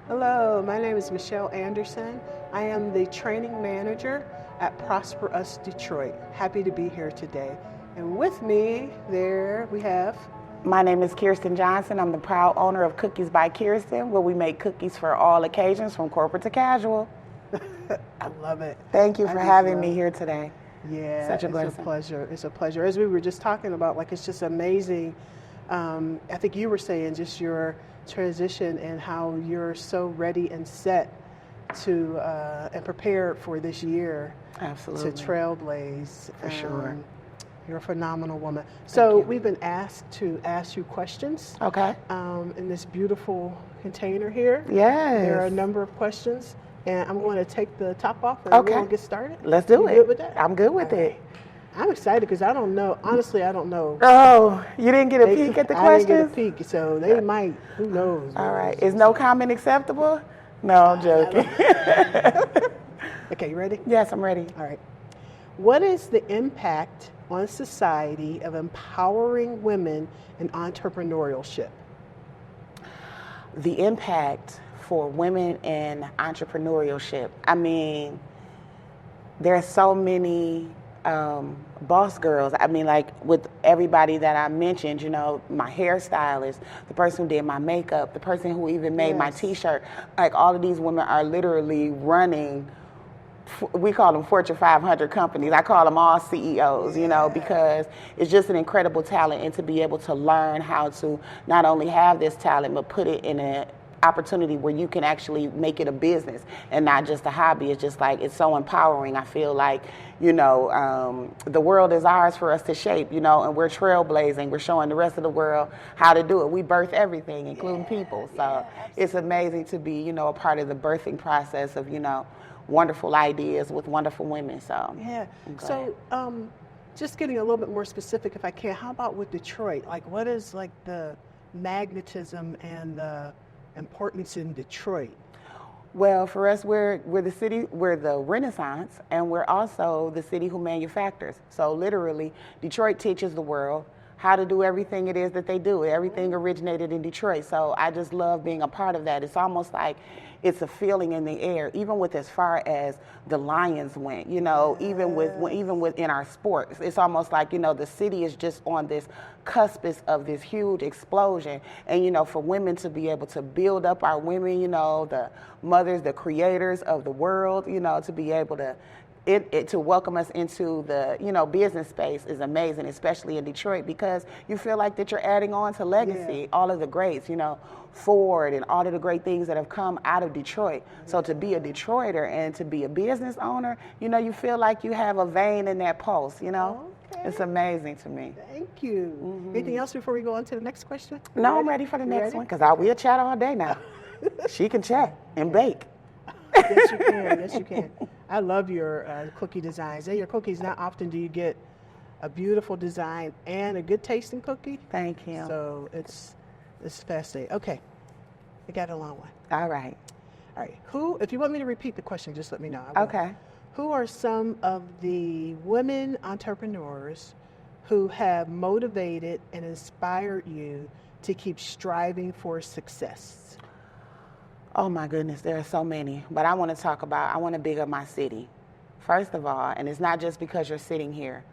Hello, my name is Michelle Anderson. I am the training manager at ProsperUs Detroit. Happy to be here today. And with me there we have... My name is Keirsten Johnson. I'm the proud owner of Cookies by Keirsten, where we make cookies for all occasions, from corporate to casual. I love it. Thank you for having me here today. Yeah, such a blessing. It's a pleasure. It's a pleasure. As we were just talking about, like, it's just amazing. I think you were saying just your transition and how you're so ready and set to and prepared for this year. Absolutely. To trailblaze. For sure. You're a phenomenal woman. So we've been asked to ask you questions. Okay. In this beautiful container here. Yes. There are a number of questions, and I'm going to take the top off and we're going to get started. Let's do it. Good with that? I'm good with it. I'm excited because I don't know. Honestly, I don't know. Oh, you didn't get a peek at the questions? I didn't get a peek, so they might. Who knows? All right. Is no comment acceptable? No, I'm joking. Okay, you ready? Yes, I'm ready. All right. What is the impact on society of empowering women in entrepreneurship? The impact for women in entrepreneurship. I mean, there are so many boss girls. I mean, like with everybody that I mentioned, you know, my hairstylist, the person who did my makeup, the person who even made my t-shirt, like all of these women are literally running, we call them Fortune 500 companies. I call them all CEOs, you know, because it's just an incredible talent, and to be able to learn how to not only have this talent, but put it in an opportunity where you can actually make it a business and not just a hobby. It's just like, it's so empowering. I feel like, you know, the world is ours for us to shape, you know, and we're trailblazing. We're showing the rest of the world how to do it. We birth everything, including people. So it's amazing to be, you know, a part of the birthing process of, you know, wonderful ideas with wonderful women. So yeah. So just getting a little bit more specific, if I can, how about with Detroit? Like, what is like the magnetism and the importance in Detroit? Well, for us, we're the city, we're the Renaissance, and we're also the city who manufactures. So literally, Detroit teaches the world how to do everything it is that they do. Everything originated in Detroit. So I just love being a part of that. It's almost like it's a feeling in the air, even with as far as the Lions went, you know, even with in our sports. It's almost like, you know, the city is just on this cuspice of this huge explosion. And, you know, for women to be able to build up our women, you know, the mothers, the creators of the world, you know, to be able to to welcome us into the, you know, business space is amazing, especially in Detroit, because you feel like that you're adding on to legacy, all of the greats, you know, Ford and all of the great things that have come out of Detroit. So to be a Detroiter and to be a business owner, you know, you feel like you have a vein in that pulse, you know. It's amazing to me. Thank you. Anything else before we go on to the next question? No, I'm ready for the next one, because we'll chat all day now. She can chat and bake. Yes, you can. Yes, you can. I love your cookie designs. Your cookies, not often do you get a beautiful design and a good tasting cookie. Thank you. So it's fascinating. Okay, I got a long one. All right. All right. Who, if you want me to repeat the question, just let me know. Okay. Who are some of the women entrepreneurs who have motivated and inspired you to keep striving for success? Oh my goodness, there are so many. But I want to big up my city. First of all, and it's not just because you're sitting here,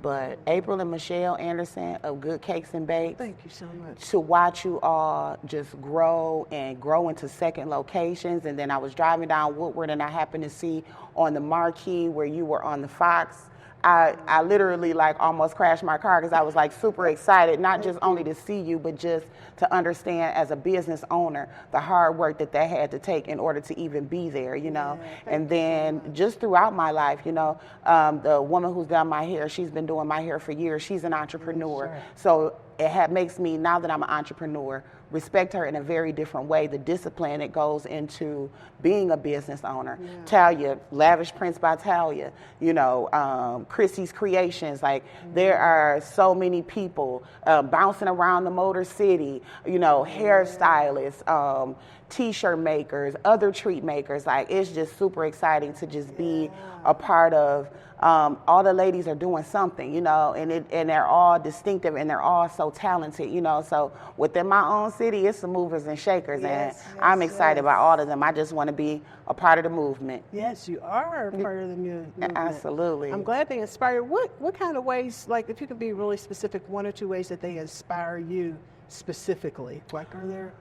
but April and Michelle Anderson of Good Cakes and Bakes. Thank you so much. To watch you all just grow into second locations. And then I was driving down Woodward and I happened to see on the marquee where you were on the Fox. I literally like almost crashed my car because I was like super excited, not just only to see you, but just to understand as a business owner the hard work that had to take in order to even be there, you know. And then just throughout my life, you know, the woman who's done my hair, she's been doing my hair for years. She's an entrepreneur. Sure. So it makes me, now that I'm an entrepreneur, respect her in a very different way. The discipline that goes into being a business owner. Talia, Lavish Prints by Talia, you know, Chrissy's Creations. Like, there are so many people bouncing around the Motor City, you know, hairstylists, t-shirt makers, other treat makers. Like, it's just super exciting to just be a part of. All the ladies are doing something, you know, and they're all distinctive and they're all so talented, you know. So within my own city, it's some movers and shakers, and I'm excited about all of them. I just want to be a part of the movement. Yes, you are a part of the movement. Absolutely. I'm glad they inspire. What kind of ways, like if you could be really specific, one or two ways that they inspire you specifically? Like, are there?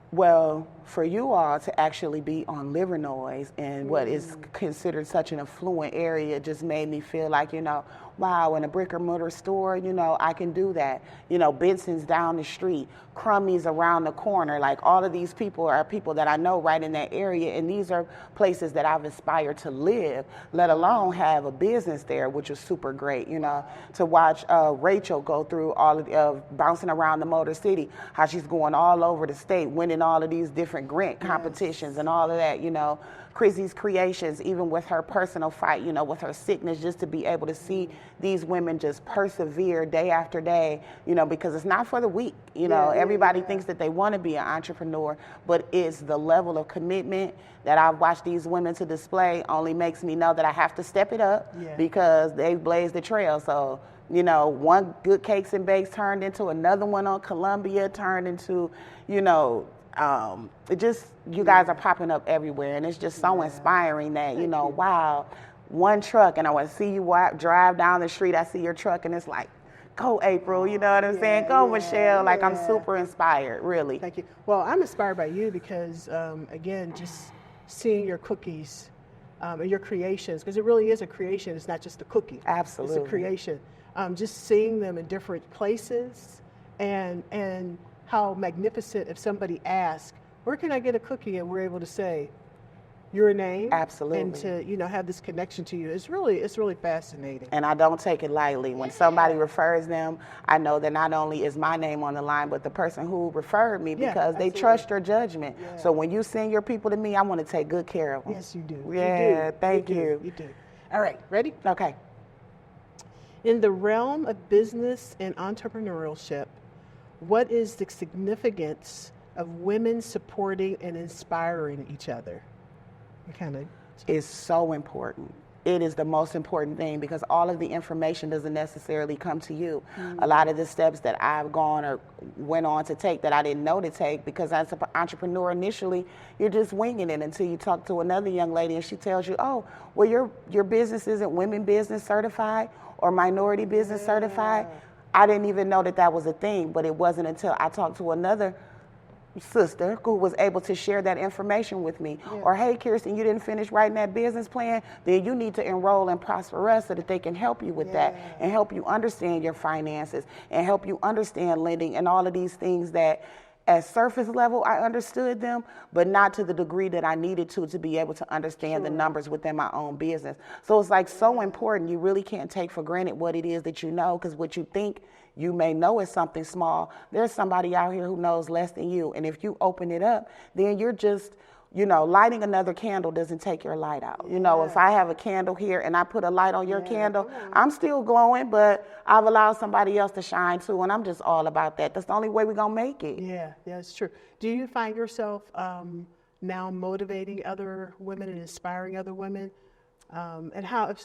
Well, for you all to actually be on Livernois in what is considered such an affluent area just made me feel like, you know, wow, in a brick and mortar store, you know, I can do that. You know, Benson's down the street, Crummy's around the corner. Like, all of these people are people that I know right in that area, and these are places that I've aspired to live, let alone have a business there, which is super great, you know, to watch Rachel go through all of bouncing around the Motor City, how she's going all over the state, winning all of these different grant competitions and all of that, you know. Chrissy's creations, even with her personal fight, you know, with her sickness, just to be able to see these women just persevere day after day, you know, because it's not for the weak, you know. Everybody thinks that they want to be an entrepreneur, but it's the level of commitment that I've watched these women to display only makes me know that I have to step it up because they blazed the trail. So, you know, one Good Cakes and Bakes turned into another one on Columbia, turned into, you know, it just, you guys are popping up everywhere, and it's just so inspiring that, you know, wow, one truck, and I want to see you drive down the street, I see your truck, and it's like, go April, you know what I'm saying? Go Michelle, like, I'm super inspired, really. Thank you. Well, I'm inspired by you because, again, just seeing your cookies and your creations, because it really is a creation, it's not just a cookie. Absolutely. It's a creation. Just seeing them in different places and how magnificent if somebody asks, where can I get a cookie? And we're able to say your name. Absolutely. And to, you know, have this connection to you. It's really fascinating. And I don't take it lightly. When somebody refers them, I know that not only is my name on the line, but the person who referred me, because they trust your judgment. So when you send your people to me, I want to take good care of them. Yes, you do. Yeah, thank you. You do. All right, ready? Okay. In the realm of business and entrepreneurship, what is the significance of women supporting and inspiring each other? It's so important. It is the most important thing, because all of the information doesn't necessarily come to you. A lot of the steps that I've gone or went on to take that I didn't know to take, because as an entrepreneur initially, you're just winging it until you talk to another young lady and she tells you, oh, well, your business isn't women business certified or minority business certified. I didn't even know that that was a thing, but it wasn't until I talked to another sister who was able to share that information with me. Or, hey, Keirsten, you didn't finish writing that business plan, then you need to enroll in ProsperUs so that they can help you with that and help you understand your finances and help you understand lending and all of these things that at surface level I understood them, but not to the degree that I needed to be able to understand the numbers within my own business. So it's like so important. You really can't take for granted what it is that you know, because what you think you may know is something small, there's somebody out here who knows less than you. And if you open it up, then you're just, you know, lighting another candle doesn't take your light out. You know, if I have a candle here and I put a light on your candle, I'm still glowing, but I've allowed somebody else to shine too, and I'm just all about that. That's the only way we're going to make it. Yeah, it's true. Do you find yourself now motivating other women and inspiring other women? And how?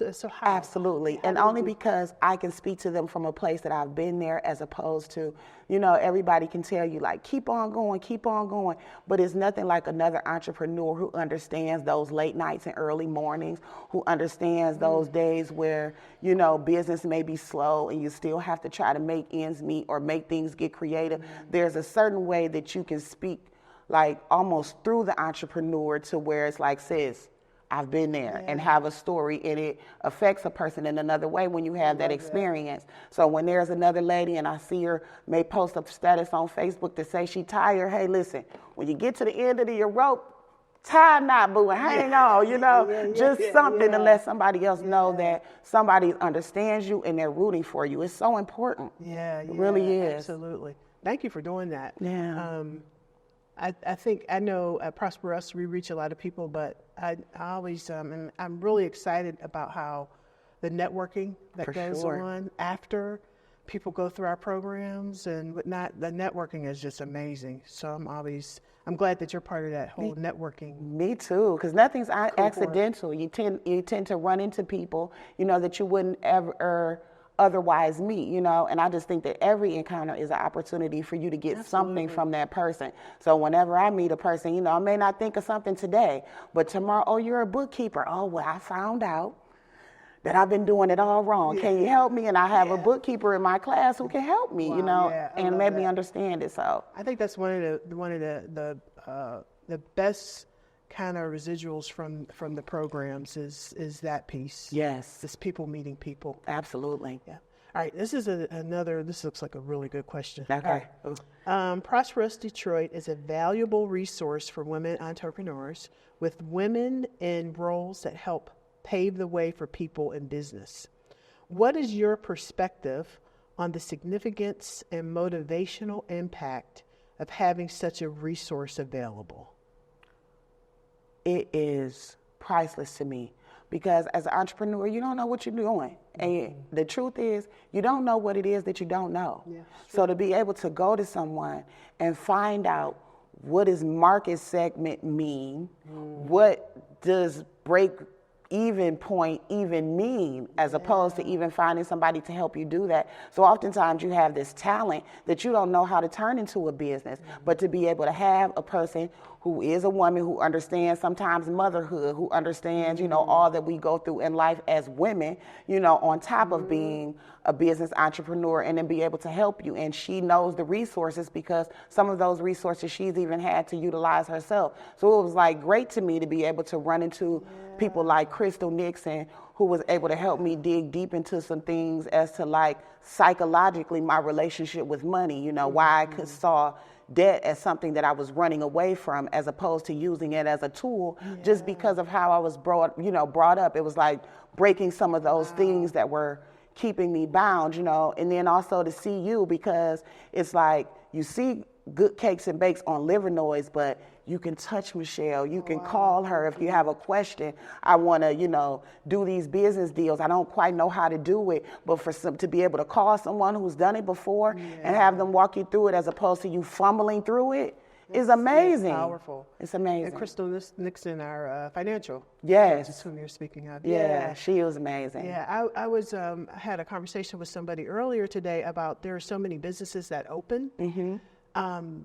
Absolutely. And only because I can speak to them from a place that I've been there, as opposed to, you know, everybody can tell you like, keep on going. But it's nothing like another entrepreneur who understands those late nights and early mornings, who understands those days where, you know, business may be slow and you still have to try to make ends meet or make things get creative. There's a certain way that you can speak like almost through the entrepreneur to where it's like, sis, I've been there, and have a story, and it affects a person in another way when you have that experience. So when there's another lady and I see her may post a status on Facebook to say she tired, hey, listen, when you get to the end of your rope, tie a knot, boo, and hang on, you know, just something to let somebody else know that somebody understands you and they're rooting for you. It's so important. It really is. Absolutely. Thank you for doing that. Yeah. I know at ProsperUs we reach a lot of people, but I always, I'm really excited about how the networking that goes on after people go through our programs and whatnot, the networking is just amazing. So I'm glad that you're part of that whole networking. Me too, because nothing's accidental. You tend to run into people, that you wouldn't ever otherwise meet, and I just think that every encounter is an opportunity for you to get something from that person. So whenever I meet a person, I may not think of something today, but tomorrow, oh, you're a bookkeeper. Oh, well, I found out that I've been doing it all wrong. Can you help me? And I have a bookkeeper in my class who can help me, and let me understand it. So I think that's one of the best kind of residuals from the programs is that piece. Yes. This people meeting people. Absolutely. Yeah. All right. This is this looks like a really good question. Okay. Right. ProsperUs Detroit is a valuable resource for women entrepreneurs with women in roles that help pave the way for people in business. What is your perspective on the significance and motivational impact of having such a resource available? It is priceless to me because as an entrepreneur, you don't know what you're doing. And the truth is, you don't know what it is that you don't know. Yeah, so to be able to go to someone and find out what does market segment mean, what does break even point even mean, as opposed to even finding somebody to help you do that. So oftentimes you have this talent that you don't know how to turn into a business, but to be able to have a person who is a woman who understands sometimes motherhood, who understands, all that we go through in life as women, on top of being a business entrepreneur, and then be able to help you. And she knows the resources because some of those resources she's even had to utilize herself. So it was great to me to be able to run into people like Crystal Nixon, who was able to help me dig deep into some things as to psychologically my relationship with money, why I saw debt as something that I was running away from as opposed to using it as a tool just because of how I was brought up. It was like breaking some of those things that were keeping me bound, and then also to see you, because it's like you see good cakes and bakes on Liver Noise, but you can touch Michelle. You can call her if you have a question. I want to, do these business deals. I don't quite know how to do it, but to be able to call someone who's done it before and have them walk you through it as opposed to you fumbling through it is amazing. It's powerful. It's amazing. And Crystal Nixon, our financial. Yes. That's whom you're speaking of. Yeah, she was amazing. Yeah, I was had a conversation with somebody earlier today about there are so many businesses that open.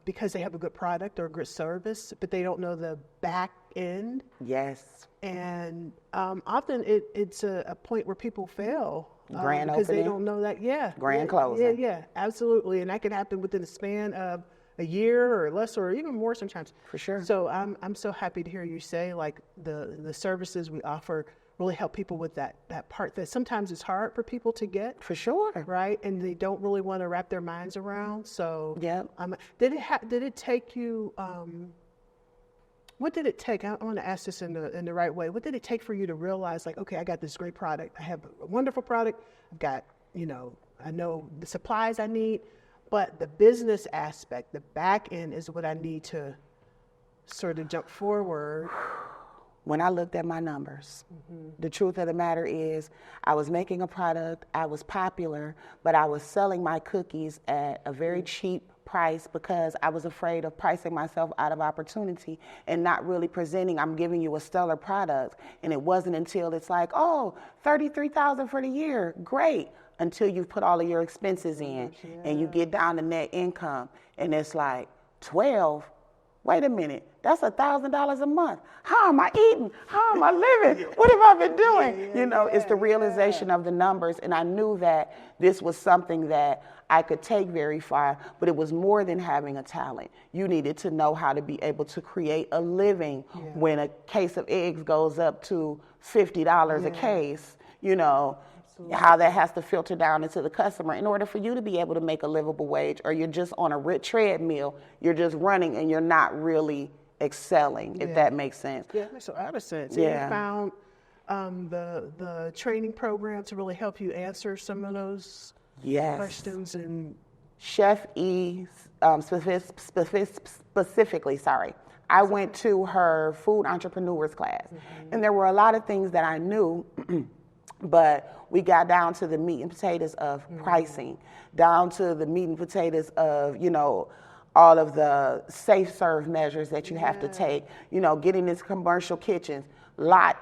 Because they have a good product or a good service, but they don't know the back end. Yes. And often it's a point where people fail. Grand because opening. They don't know that. Yeah. Grand closing. Yeah, absolutely. And that can happen within the span of a year or less, or even more sometimes. For sure. So I'm so happy to hear you say the services we offer really help people with that part that sometimes is hard for people to get. For sure. Right? And they don't really want to wrap their minds around. So did it take you, what did it take? I want to ask this in the right way. What did it take for you to realize okay, I got this great product. I have a wonderful product. I've got, I know the supplies I need, but the business aspect, the back end is what I need to sort of jump forward. When I looked at my numbers, the truth of the matter is I was making a product, I was popular, but I was selling my cookies at a very cheap price because I was afraid of pricing myself out of opportunity and not really presenting, I'm giving you a stellar product. And it wasn't until it's $33,000 for the year, great, until you've put all of your expenses in and you get down to net income and it's 12. Wait a minute, that's $1,000 a month. How am I eating? How am I living? What have I been doing? It's the realization of the numbers. And I knew that this was something that I could take very far, but it was more than having a talent. You needed to know how to be able to create a living when a case of eggs goes up to $50 a case, how that has to filter down into the customer in order for you to be able to make a livable wage, or you're just on a treadmill, you're just running and you're not really excelling, if that makes sense. Yeah, that makes a lot of sense. Yeah. You found the training program to really help you answer some of those questions. And Chef E, specifically, I went to her food entrepreneurs class, and there were a lot of things that I knew But we got down to the meat and potatoes of pricing, down to the meat and potatoes of, you know, all of the safe serve measures that you have to take, you know, getting into commercial kitchens, lot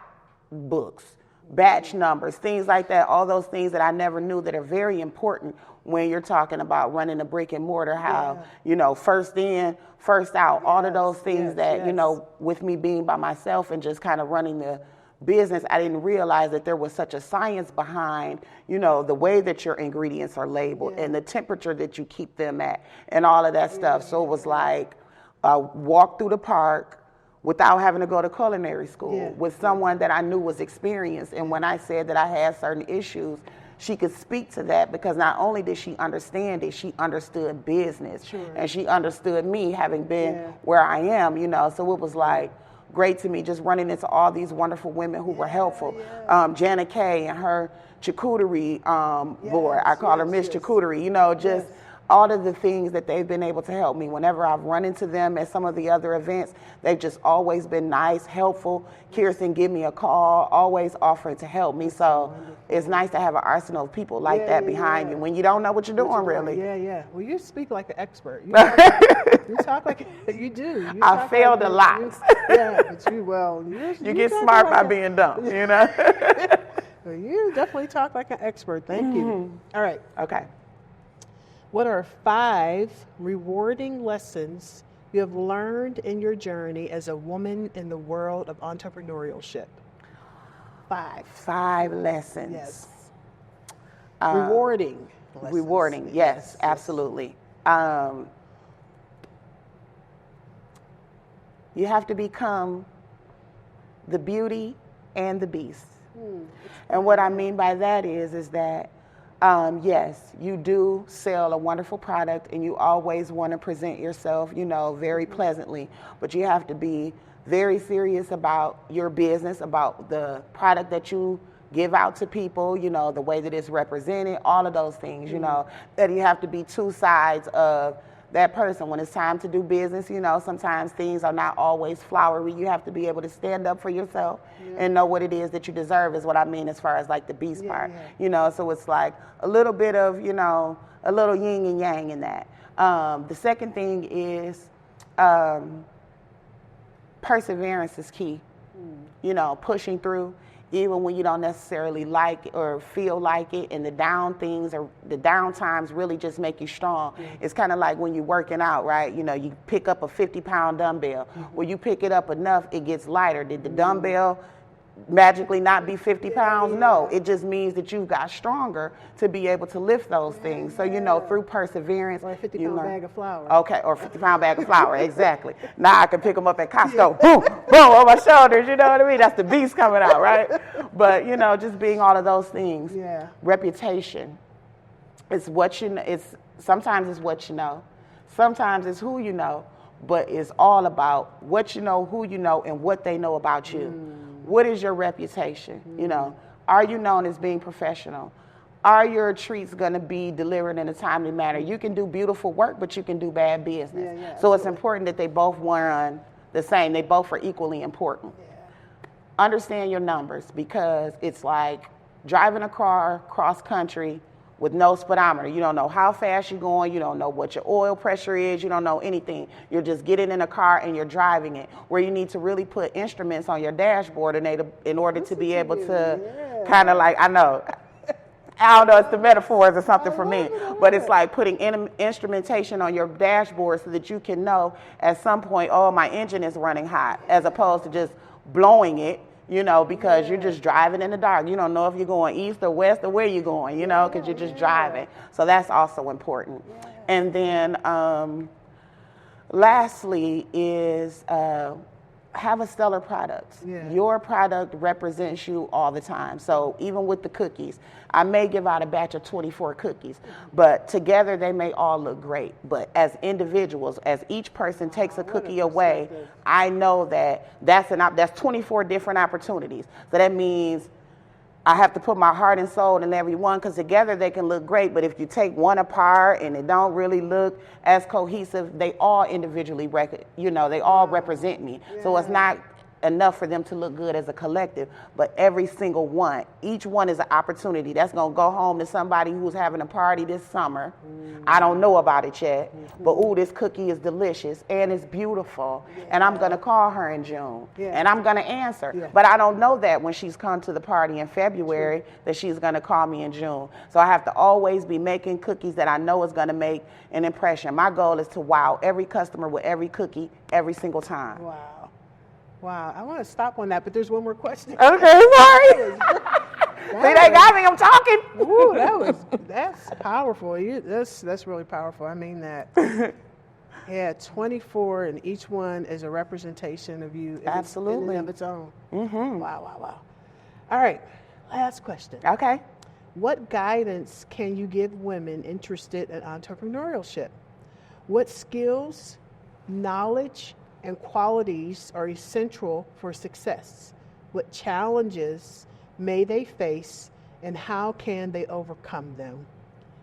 books, batch numbers, things like that, all those things that I never knew that are very important when you're talking about running a brick and mortar, how, you know, first in, first out, all of those things that, you know, with me being by myself and just kind of running the business, I didn't realize that there was such a science behind, you know, the way that your ingredients are labeled and the temperature that you keep them at and all of that stuff. So it was like a walk through the park without having to go to culinary school with someone that I knew was experienced. And when I said that I had certain issues, she could speak to that because not only did she understand it, she understood business and she understood me having been where I am, you know. So it was like great to me just running into all these wonderful women who were helpful. Jana Kay and her charcuterie board, I call her Miss Charcuterie, you know, just all of the things that they've been able to help me. Whenever I've run into them at some of the other events, they've just always been nice, helpful. Kirsten, give me a call, always offering to help me. So it's nice to have an arsenal of people like that behind you when you don't know what you're doing, really. Well, you speak like an expert. You talk like you do. I failed a lot. But you get smart by being dumb, you know? Well, you definitely talk like an expert. Thank you. All right. Okay. What are 5 rewarding lessons you have learned in your journey as a woman in the world of entrepreneurship? 5. 5 lessons. Yes. Rewarding lessons. Rewarding, yes, absolutely. You have to become the beauty and the beast. And what I mean by that is that yes, you do sell a wonderful product and you always want to present yourself, you know, very pleasantly, but you have to be very serious about your business, about the product that you give out to people, you know, the way that it's represented, all of those things, you know, that you have to be 2 sides of that person. When it's time to do business, you know, sometimes things are not always flowery. You have to be able to stand up for yourself and know what it is that you deserve is what I mean as far as like the beast part, you know, so it's like a little bit of, you know, a little yin and yang in that. The second thing is perseverance is key, you know, pushing through. Even when you don't necessarily like it or feel like it, and the down things or the down times really just make you strong. It's kind of like when you're working out, right? You know, you pick up a 50-pound dumbbell. When you pick it up enough, it gets lighter. Did the dumbbell magically not be 50 pounds? No, it just means that you got stronger to be able to lift those things. So, you know, through perseverance. Or a 50-pound bag of flour. Okay, or a 50-pound bag of flour, exactly. Now I can pick them up at Costco, boom, boom, on my shoulders, you know what I mean? That's the beast coming out, right? But, you know, just being all of those things. Reputation. It's what you know, sometimes it's what you know. Sometimes it's who you know, but it's all about what you know, who you know, and what they know about you. What is your reputation? You know, are you known as being professional? Are your treats going to be delivered in a timely manner? You can do beautiful work, but you can do bad business. So it's important that they both run the same. They both are equally important. Understand your numbers, because it's like driving a car cross country with no speedometer. You don't know how fast you're going. You don't know what your oil pressure is. You don't know anything. You're just getting in a car and you're driving it, where you need to really put instruments on your dashboard in order to be able to kind of like, I know, I don't know, it's the metaphors or something for me, but it's like putting instrumentation on your dashboard so that you can know at some point, oh, my engine is running hot, as opposed to just blowing it, you know, because you're just driving in the dark. You don't know if you're going east or west or where you're going, you know, because you're just driving. So that's also important. And then lastly is have a stellar product. Your product represents you all the time. So even with the cookies, I may give out a batch of 24 cookies, but together they may all look great. But as individuals, as each person takes a cookie away, I know that that's 24 different opportunities. So that means I have to put my heart and soul in every one, because together they can look great. But if you take one apart and it don't really look as cohesive, they all individually, they all represent me. So it's not enough for them to look good as a collective, but every single one, each one is an opportunity. That's going to go home to somebody who's having a party this summer. I don't know about it yet, but ooh, this cookie is delicious and it's beautiful, and I'm going to call her in June, and I'm going to answer. But I don't know that when she's come to the party in February that she's going to call me in June. So I have to always be making cookies that I know is going to make an impression. My goal is to wow every customer with every cookie every single time. Wow. Wow. I want to stop on that, but there's one more question. Okay, sorry. See, they got me. I'm talking. Ooh, that's powerful. That's really powerful. I mean that. Yeah, 24, and each one is a representation of you. Absolutely. In and of its own. Mm-hmm. Wow. All right. Last question. Okay. What guidance can you give women interested in entrepreneurship? What skills, knowledge, and qualities are essential for success? What challenges may they face, and how can they overcome them?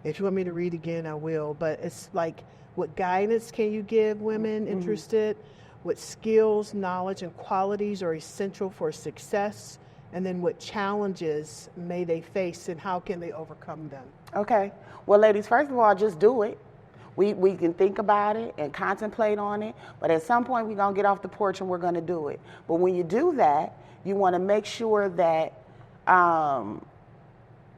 If you want me to read again, I will, but it's like, what guidance can you give women interested? What skills, knowledge, and qualities are essential for success? And then what challenges may they face, and how can they overcome them? Okay. Well, ladies, first of all, just do it. We can think about it and contemplate on it, but at some point we're going to get off the porch and we're going to do it. But when you do that, you want to make sure that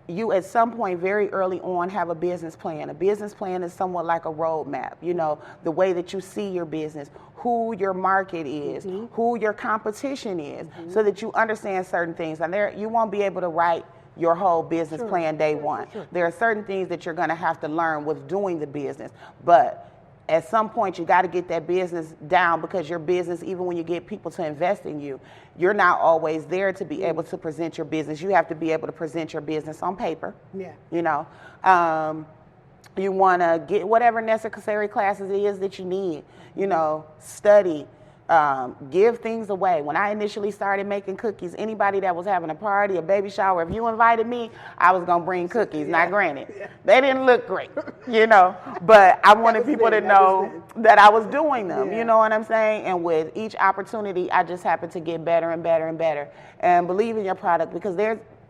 you at some point very early on have a business plan. A business plan is somewhat like a roadmap, the way that you see your business, who your market is, who your competition is, so that you understand certain things. And you won't be able to write your whole business plan day one. There are certain things that you're going to have to learn with doing the business, but at some point you got to get that business down, because your business, even when you get people to invest in you, you're not always there to be able to present your business. You have to be able to present your business on paper. You want to get whatever necessary classes it is that you need, study, give things away. When I initially started making cookies, anybody that was having a party, a baby shower, if you invited me, I was going to bring cookies. Now, granted, they didn't look great, but I wanted people to know that I was doing them, you know what I'm saying? And with each opportunity, I just happened to get better and better and better. And believe in your product, because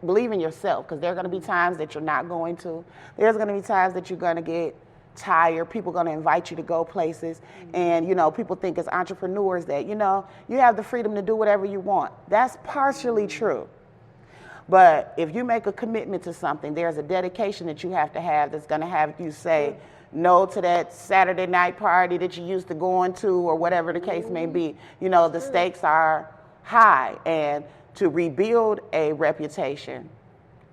believe in yourself, because there are going to be times that you're not going to. There's going to be times that you're going to get tired. People are going to invite you to go places, and people think as entrepreneurs that you have the freedom to do whatever you want. That's partially true, but if you make a commitment to something, there's a dedication that you have to have that's going to have you say no to that Saturday night party that you used to going to, or whatever the case may be. The stakes are high, and to rebuild a reputation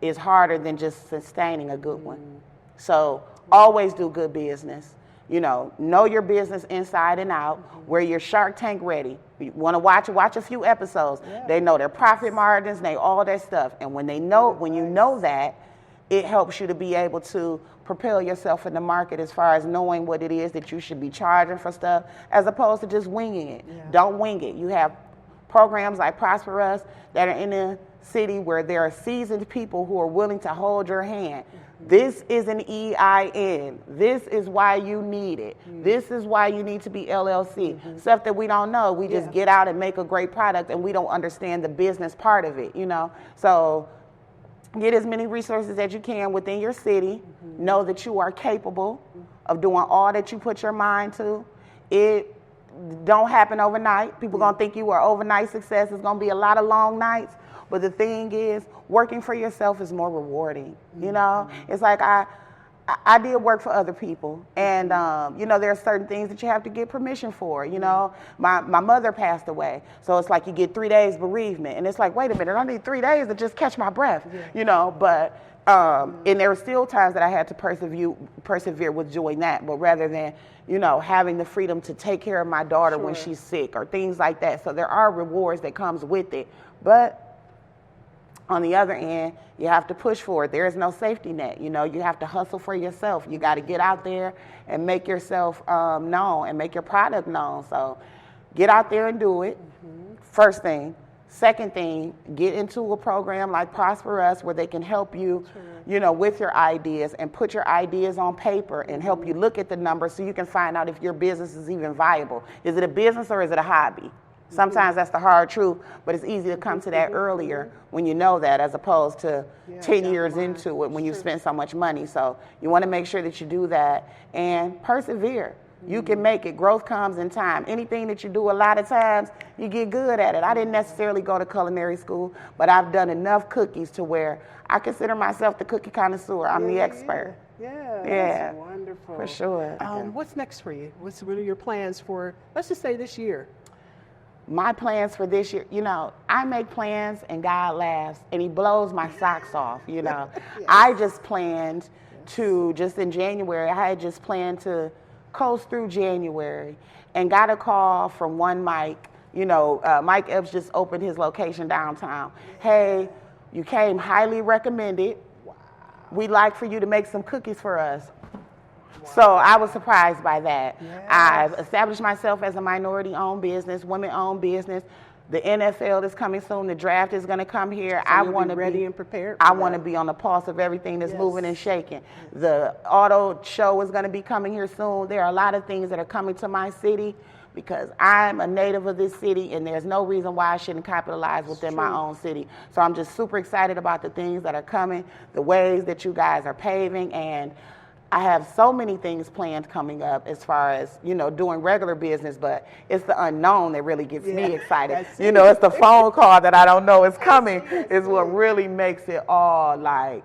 is harder than just sustaining a good one. So always do good business. Know your business inside and out. Wear your Shark Tank ready. You want to watch a few episodes. They know their profit margins, they all that stuff. And when you know that, it helps you to be able to propel yourself in the market as far as knowing what it is that you should be charging for stuff, as opposed to just winging it. Don't wing it. You have programs like ProsperUs that are in the city where there are seasoned people who are willing to hold your hand. This is an EIN. This is why you need it. This is why you need to be LLC. Stuff that we don't know. We just get out and make a great product, and we don't understand the business part of it, So get as many resources as you can within your city. Know that you are capable of doing all that you put your mind to. It don't happen overnight. People going to think you are overnight success. It's going to be a lot of long nights. But the thing is, working for yourself is more rewarding. It's like I did work for other people, and there are certain things that you have to get permission for. My mother passed away, so it's like you get 3 days bereavement, and it's like, wait a minute, I need 3 days to just catch my breath. But and there were still times that I had to persevere with doing that. But rather than having the freedom to take care of my daughter when she's sick or things like that, so there are rewards that comes with it, but on the other end, you have to push for it. There is no safety net. You have to hustle for yourself. You got to get out there and make yourself known and make your product known. So get out there and do it. First thing. Second thing, get into a program like ProsperUs where they can help you, with your ideas and put your ideas on paper and help you look at the numbers so you can find out if your business is even viable. Is it a business or is it a hobby? Sometimes that's the hard truth, but it's easy to come to that earlier when you know that, as opposed to 10 years into it when you've spent so much money. So you want to make sure that you do that and persevere. You can make it. Growth comes in time. Anything that you do a lot of times, you get good at it. I didn't necessarily go to culinary school, but I've done enough cookies to where I consider myself the cookie connoisseur. I'm the expert. Yeah, that's wonderful. For sure. What's next for you? What are your plans for, let's just say, this year? My plans for this year, I make plans and God laughs and he blows my socks off, I just planned to, just in January, I had just planned to coast through January and got a call from one Mike. Mike Epps just opened his location downtown. Hey, you came highly recommended. Wow. We'd like for you to make some cookies for us. Wow. So I was surprised by that. Yes. I've established myself as a minority-owned business, women-owned business. The NFL is coming soon. The draft is going to come here. So I want to be ready and prepared. I want to be on the pulse of everything that's moving and shaking. The auto show is going to be coming here soon. There are a lot of things that are coming to my city because I'm a native of this city, and there's no reason why I shouldn't capitalize within my own city. So I'm just super excited about the things that are coming, the ways that you guys are paving, and I have so many things planned coming up as far as, doing regular business, but it's the unknown that really gets me excited. It's the phone call that I don't know is coming is what really makes it all like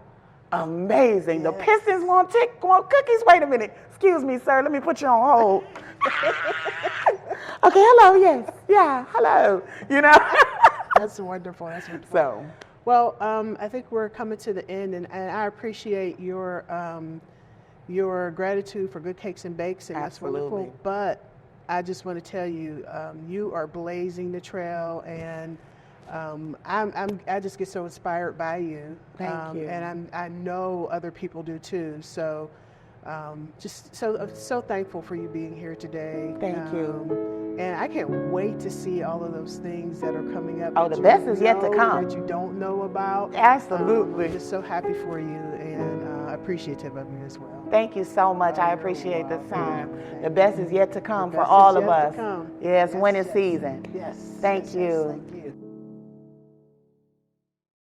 amazing. The Pistons want cookies. Wait a minute. Excuse me, sir. Let me put you on hold. Okay, hello, yes. Yeah, hello. That's wonderful. That's wonderful. So, well, I think we're coming to the end, and I appreciate your gratitude for Good Cakes and Bakes, and that's wonderful. But I just want to tell you, you are blazing the trail, and I just get so inspired by you. Thank you. And I know other people do too. So just so thankful for you being here today. Thank you. And I can't wait to see all of those things that are coming up. Oh, the best is yet to come. That you don't know about. Absolutely. I'm just so happy for you and appreciative of you as well. Thank you so much. I appreciate this time. The best is yet to come for all of us. Yes, winning season. Yes. Thank you. Thank you.